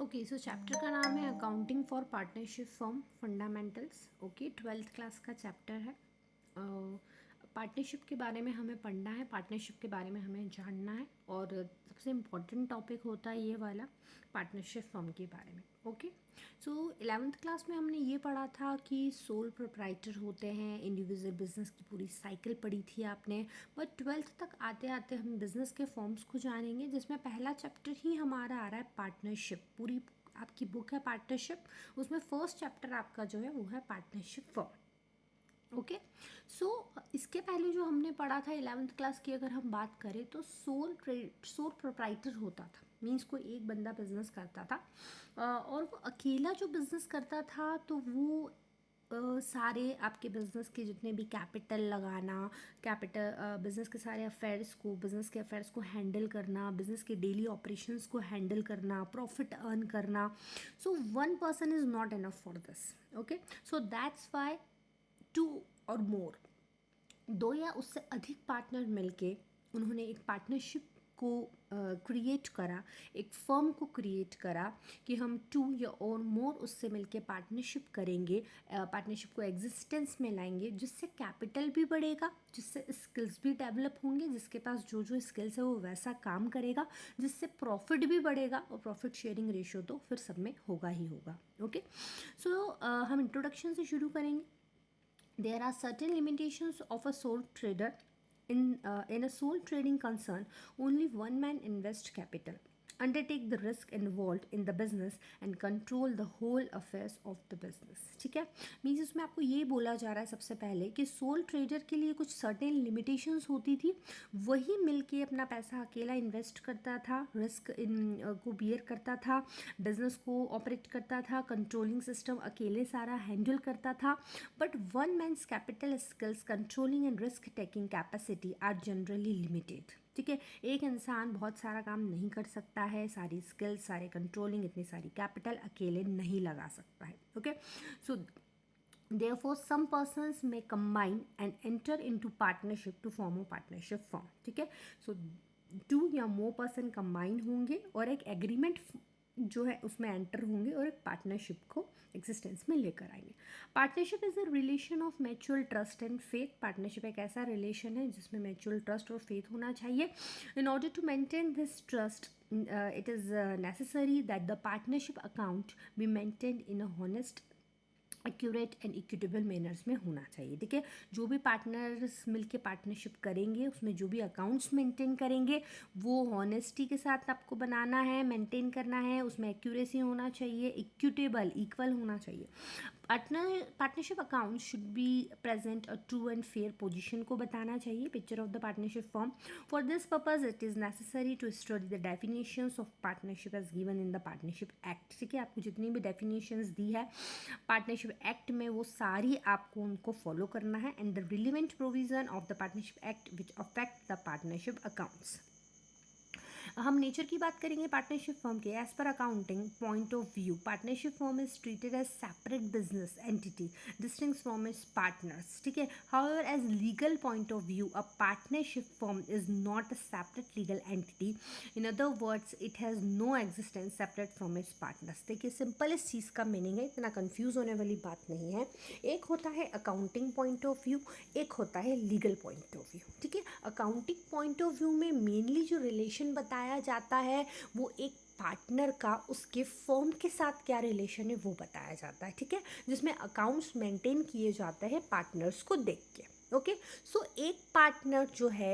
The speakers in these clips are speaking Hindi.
ओके, सो चैप्टर का नाम है accounting for partnership firm fundamentals. Okay, 12th class का चैप्टर है। पार्टनरशिप के बारे में हमें पढ़ना है, पार्टनरशिप के बारे में हमें जानना है, और सबसे इम्पॉर्टेंट टॉपिक होता है ये वाला पार्टनरशिप फर्म के बारे में। ओके, सो 11th क्लास में हमने ये पढ़ा था कि सोल प्रोप्राइटर होते हैं, इंडिविजुअल बिजनेस की पूरी साइकिल पढ़ी थी आपने। बट 12th तक आते आते हम बिजनेस के फॉर्म्स को जानेंगे, जिसमें पहला चैप्टर ही हमारा आ रहा है पार्टनरशिप। पूरी आपकी बुक है पार्टनरशिप, उसमें फर्स्ट चैप्टर आपका जो है वो है पार्टनरशिप फॉर्म। ओके, सो इसके पहले जो हमने पढ़ा था 11th क्लास की अगर हम बात करें तो सोल प्रोप्राइटर होता था, मीन्स कोई एक बंदा बिजनेस करता था, और वो अकेला जो बिजनेस करता था तो वो सारे आपके बिजनेस के जितने भी कैपिटल लगाना, बिजनेस के सारे अफेयर्स को, बिजनेस के अफेयर्स को हैंडल करना, बिजनेस के डेली ऑपरेशंस को हैंडल करना, प्रॉफिट अर्न करना। So one person is not enough for this. Okay, so that's why two और मोर, दो या उससे अधिक पार्टनर मिलके उन्होंने एक पार्टनरशिप को क्रिएट करा, एक फर्म को क्रिएट करा कि हम टू या और मोर उससे मिलके पार्टनरशिप करेंगे, पार्टनरशिप को एग्जिस्टेंस में लाएंगे, जिससे कैपिटल भी बढ़ेगा, जिससे स्किल्स भी डेवलप होंगे, जिसके पास जो जो स्किल्स है वो वैसा काम करेगा, जिससे प्रॉफिट भी बढ़ेगा, और प्रॉफिट शेयरिंग रेशियो तो फिर सब में होगा ही होगा। ओके, सो हम इंट्रोडक्शन से शुरू करेंगे। There are certain limitations of a sole trader. In a sole trading concern, only one man invests capital, undertake the risk involved in the business and control the whole affairs of the business. ठीक है, मीन्स इसमें आपको ये बोला जा रहा है सबसे पहले कि सोल ट्रेडर के लिए कुछ सर्टेन लिमिटेशंस होती थी। वही मिलके अपना पैसा अकेला इन्वेस्ट करता था, रिस्क को बियर करता था, बिजनेस को ऑपरेट करता था, कंट्रोलिंग सिस्टम अकेले सारा हैंडल करता था। But one man's capital skills, controlling and risk taking capacity are generally limited. ठीक है, एक इंसान बहुत सारा काम नहीं कर सकता है, सारी स्किल्स, सारे कंट्रोलिंग, इतनी सारी कैपिटल अकेले नहीं लगा सकता है। Okay, so therefore some persons may combine and enter into partnership to form a partnership firm. ठीक है, सो टू या मोर पर्सन कंबाइन होंगे और एक एग्रीमेंट जो है उसमें एंटर होंगे और एक पार्टनरशिप को एग्जिस्टेंस में लेकर आएंगे। Partnership is a relation of mutual trust and faith. Partnership एक ऐसा रिलेशन है जिसमें म्यूचुअल ट्रस्ट और फेथ होना चाहिए। In order to maintain this trust it is necessary that the partnership account be maintained in a honest, accurate and equitable manners में होना चाहिए। ठीक है, जो भी पार्टनर्स मिलके पार्टनरशिप करेंगे उसमें जो भी अकाउंट्स मेंटेन करेंगे वो हॉनेस्टी के साथ आपको बनाना है, मेंटेन करना है, उसमें एक्यूरेसी होना चाहिए, इक्विटेबल, इक्वल होना चाहिए। Partnership account should be present a true and fair position को बताना चाहिए, picture of the partnership form. For this purpose it is necessary to study the definitions of partnership as given in the partnership act. ठीक है, आपको जितनी भी डेफिनेशंस दी है पार्टनरशिप एक्ट में वो सारी आपको उनको फॉलो करना है। And the relevant provision of the partnership act which affect the partnership accounts. हम नेचर की बात करेंगे पार्टनरशिप फर्म के। As per accounting point of view, partnership firm is treated as separate business entity distinct from its partners. ठीक है, however as legal point of view a partnership firm is not a separate legal entity. In other words it has no existence separate from its partners. देखिए, सिंपल इस चीज़ का मीनिंग है, इतना कन्फ्यूज़ होने वाली बात नहीं है। एक होता है अकाउंटिंग पॉइंट ऑफ व्यू, एक होता है लीगल पॉइंट ऑफ व्यू। ठीक है, अकाउंटिंग पॉइंट ऑफ व्यू में मेनली जो रिलेशन बताया जाता है वो एक पार्टनर का उसके फर्म के साथ क्या रिलेशन है वो बताया जाता है। ठीक है, जिसमें अकाउंट्स मेंटेन किए जाते हैं पार्टनर्स को देख के। ओके, सो एक पार्टनर जो है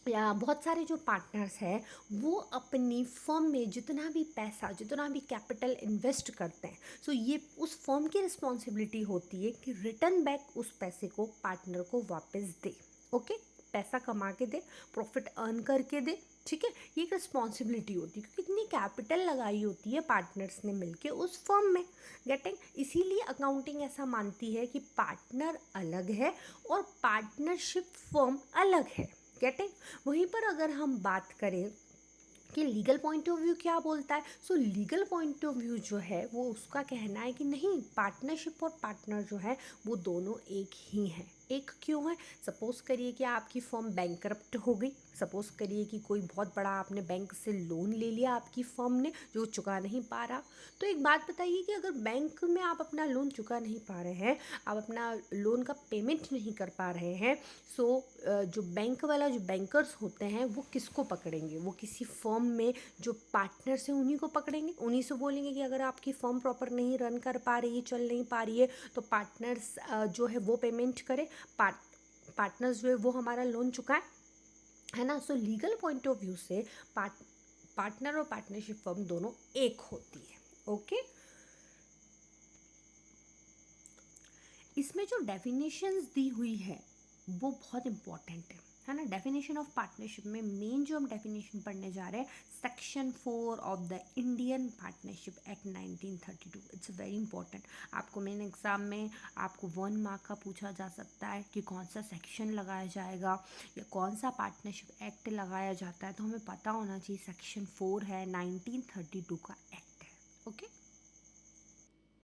या बहुत सारे जो पार्टनर्स हैं वो अपनी फर्म में जितना भी पैसा, जितना भी कैपिटल इन्वेस्ट करते हैं, सो ये उस फर्म की रिस्पॉन्सिबिलिटी होती है कि रिटर्न बैक उस पैसे को पार्टनर को वापस दे। ओके, पैसा कमा के दे, प्रॉफिट अर्न करके दे। ठीक है, ये एक रिस्पॉन्सिबिलिटी होती है क्योंकि इतनी कैपिटल लगाई होती है पार्टनर्स ने मिलके उस फर्म में। गेटिंग, इसीलिए अकाउंटिंग ऐसा मानती है कि पार्टनर अलग है और पार्टनरशिप फर्म अलग है। गेटिंग, वहीं पर अगर हम बात करें कि लीगल पॉइंट ऑफ व्यू क्या बोलता है, सो लीगल पॉइंट ऑफ व्यू जो है वो उसका कहना है कि नहीं, पार्टनरशिप और पार्टनर जो है वो दोनों एक ही हैं। एक क्यों है? सपोज करिए कि आपकी फर्म बैंकरप्ट हो गई, सपोज़ करिए कि कोई बहुत बड़ा आपने बैंक से लोन ले लिया आपकी फर्म ने जो चुका नहीं पा रहा, तो एक बात बताइए कि अगर बैंक में आप अपना लोन चुका नहीं पा रहे हैं, आप अपना लोन का पेमेंट नहीं कर पा रहे हैं, सो जो बैंक वाला जो बैंकर्स होते हैं वो किसको पकड़ेंगे? वो किसी फर्म में जो पार्टनर्स हैं उन्हीं को पकड़ेंगे, उन्हीं से बोलेंगे कि अगर आपकी फर्म प्रॉपर नहीं रन कर पा रही है, चल नहीं पा रही है, तो पार्टनर्स जो है वो पेमेंट करे, पार्टनर्स जो है वो हमारा लोन चुकाए, है ना। सो लीगल पॉइंट ऑफ व्यू से पार्टनर और पार्टनरशिप फर्म दोनों एक होती है। ओके, इसमें जो डेफिनेशंस दी हुई है वो बहुत इंपॉर्टेंट है ना। डेफिनेशन ऑफ पार्टनरशिप में मेन जो हम डेफिनेशन पढ़ने जा रहे हैं, section 4 of the Indian partnership act 1932। It's very important. आपको मेन एग्जाम में आपको 1 मार्क का पूछा जा सकता है कि कौन सा सेक्शन लगाया जाएगा या कौन सा पार्टनरशिप एक्ट लगाया जाता है, तो हमें पता होना चाहिए सेक्शन 4 है, 1932 का एक्ट है। ओके।